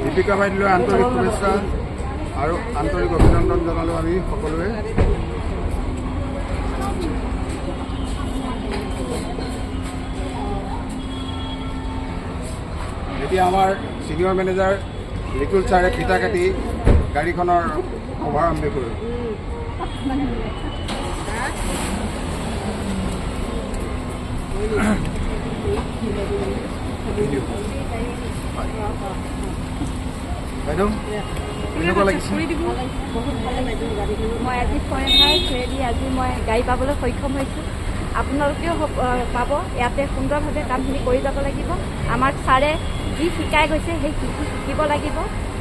দীপিকা বাইদেউলৈ আন্তৰিক শুভেচ্ছা আৰু আন্তৰিক অভিনন্দন জনালোঁ আমি সকলোৱে। এতিয়া আমাৰ ছিনিয়ৰ মেনেজাৰ ৰিকুল ছাৰে ফিটা কাটি গাড়ীখনৰ শুভাৰম্ভ কৰিলোঁ। বাইদেউ কেনেকুৱা লাগিছে? মই আজি ফৰেভাৰ থ্ৰুৱেদি আজি মই গাড়ী পাবলৈ সক্ষম হৈছোঁ। আপোনালোকেও পাব। ইয়াতে সুন্দৰভাৱে কামখিনি কৰি যাব লাগিব। আমাক ছাৰে যি শিকাই গৈছে সেই শিকিব লাগিব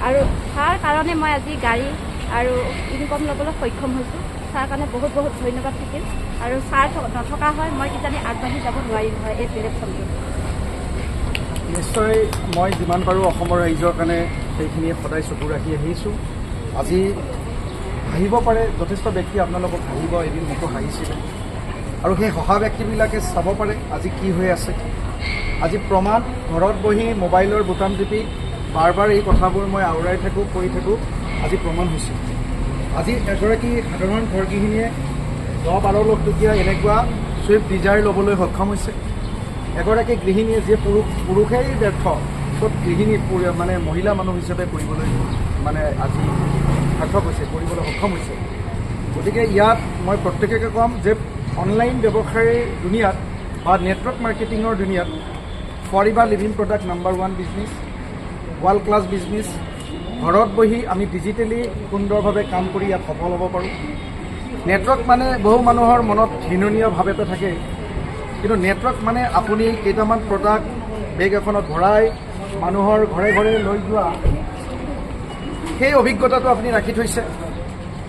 আৰু তাৰ কাৰণে মই আজি গাড়ী আৰু ইনকম ল'বলৈ সক্ষম হৈছোঁ। তাৰ কাৰণে বহুত বহুত ধন্যবাদ থাকিল। আৰু ছাৰ নথকা হয় মই কিজানি আগবাঢ়ি যাব নোৱাৰিলোঁ হয় এই প্লেটফৰ্মটো। নিশ্চয় মই যিমান পাৰোঁ অসমৰ ৰাইজৰ কাৰণে সেইখিনি সদায় চকু ৰাখি আহিছোঁ। আজি হাঁহিব পাৰে যথেষ্ট ব্যক্তি আপোনালোকক হাঁহিব, এদিন মোকো হাঁহিছিলে আৰু সেই হহা ব্যক্তিবিলাকে চাব পাৰে আজি কি হৈ আছে। আজি প্ৰমাণ ঘৰত বহি মোবাইলৰ বুটাম টিপি বাৰ বাৰ এই কথাবোৰ মই আওৰাই থাকোঁ, কৈ থাকোঁ, আজি প্ৰমাণ হৈছে। আজি এগৰাকী সাধাৰণ ঘৰগৃহিণীয়ে 10-12 লাখ টকীয়া এনেকুৱা ছুইফ্ট ডিজায়াৰ ল'বলৈ সক্ষম হৈছে। এগৰাকী গৃহিণীয়ে যে পুৰুষেই ব্যৰ্থ চব গৃহিণী মানে মহিলা মানুহ হিচাপে কৰিবলৈ মানে আজি সাৰ্থক হৈছে, কৰিবলৈ সক্ষম হৈছে। গতিকে ইয়াত মই প্ৰত্যেককে ক'ম যে অনলাইন ব্যৱসায়ৰ দুনিয়াত বা নেটৱৰ্ক মাৰ্কেটিঙৰ দুনিয়াত forever living product number 1 business, world class business. ঘৰত বহি আমি ডিজিটেলি সুন্দৰভাৱে কাম কৰি ইয়াত সফল হ'ব পাৰোঁ। নেটৱৰ্ক মানে বহু মানুহৰ মনত ঘৃণনীয় ভাৱ এটা থাকে, কিন্তু নেটৱৰ্ক মানে আপুনি কেইটামান প্ৰডাক্ট বেগ এখনত ভৰাই মানুহৰ ঘৰে ঘৰে লৈ যোৱা সেই অভিজ্ঞতাটো আপুনি ৰাখি থৈছে।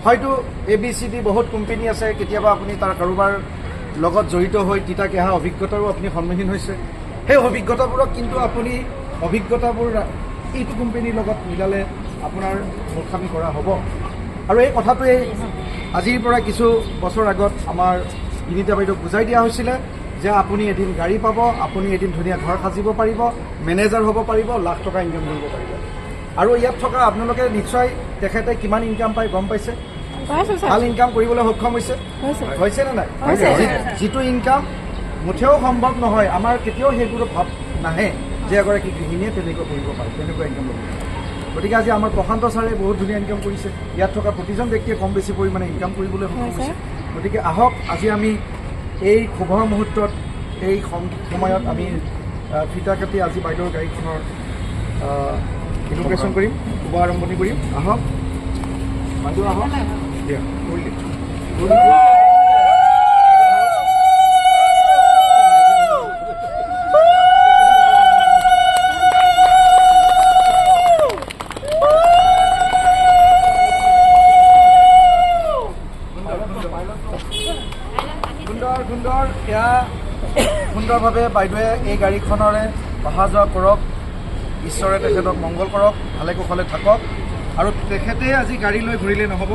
হয়তো ABCD বহুত কোম্পানী আছে, কেতিয়াবা আপুনি তাৰ কাৰোবাৰ লগত জড়িত হৈ তিতা কেহা অভিজ্ঞতাৰো আপুনি সন্মুখীন হৈছে। সেই অভিজ্ঞতাবোৰক কিন্তু আপুনি অভিজ্ঞতাবোৰ এইটো কোম্পানীৰ লগত মিলালে আপোনাৰ মূৰ্খামি কৰা হ'ব। আৰু এই কথাটোৱে আজিৰ পৰা কিছু বছৰ আগত আমাৰ বিনীতা বাইদেউক বুজাই দিয়া হৈছিলে যে আপুনি এদিন গাড়ী পাব, আপুনি এদিন ধুনীয়া ঘৰ সাজিব পাৰিব, মেনেজাৰ হ'ব পাৰিব, লাখ টকা ইনকাম কৰিব পাৰিব। আৰু ইয়াত থকা আপোনালোকে নিশ্চয় তেখেতে কিমান ইনকাম পায় গম পাইছে? ভাল ইনকাম কৰিবলৈ সক্ষম হৈছে নে নাই? যিটো ইনকাম মুঠেও সম্ভৱ নহয়, আমাৰ কেতিয়াও সেইবোৰ ভাৱ নাহে যে এগৰাকী গৃহিণীয়ে তেনেকৈ কৰিব পাৰে, তেনেকুৱা ইনকাম ল'ব। গতিকে আজি আমাৰ প্ৰশান্ত ছাৰে বহুত ধুনীয়া ইনকাম কৰিছে। ইয়াত থকা প্ৰতিজন ব্যক্তিয়ে কম বেছি পৰিমাণে ইনকাম কৰিবলৈ সক্ষম হৈছে। গতিকে আহক আজি আমি এই শুভ মুহূৰ্তত এই সময়ত আমি ফিটা কাটি আজি বাইদেউৰ গাড়ীখনৰ ইনগ্ৰেশ্যন কৰিম, শুভ আৰম্ভণি কৰিম। আহক বাইদেউ, আহক দিয়া কৰিলে। সুন্দৰ এয়া সুন্দৰভাৱে বাইদেৱে এই গাড়ীখনৰে অহা যোৱা কৰক, ঈশ্বৰে তেখেতক মংগল কৰক, ভালে কুশলে থাকক। আৰু তেখেতে আজি গাড়ী লৈ ঘূৰিলে নহ'ব,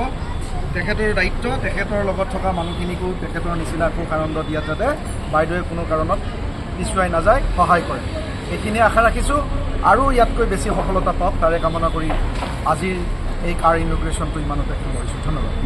তেখেতৰ দায়িত্ব তেখেতৰ লগত থকা মানুহখিনিকো তেখেতৰ নিচিনা সুখ আনন্দ দিয়াত যাতে বাইদেৱে কোনো কাৰণত পিছুৱাই নাযায়, সহায় কৰে। এইখিনিয়ে আশা ৰাখিছোঁ আৰু ইয়াতকৈ বেছি সফলতা পাওক তাৰে কামনা কৰি আজিৰ এই কাৰ ইনগ্ৰেশ্যনটো ইমানতে সামৰিছোঁ। ধন্যবাদ।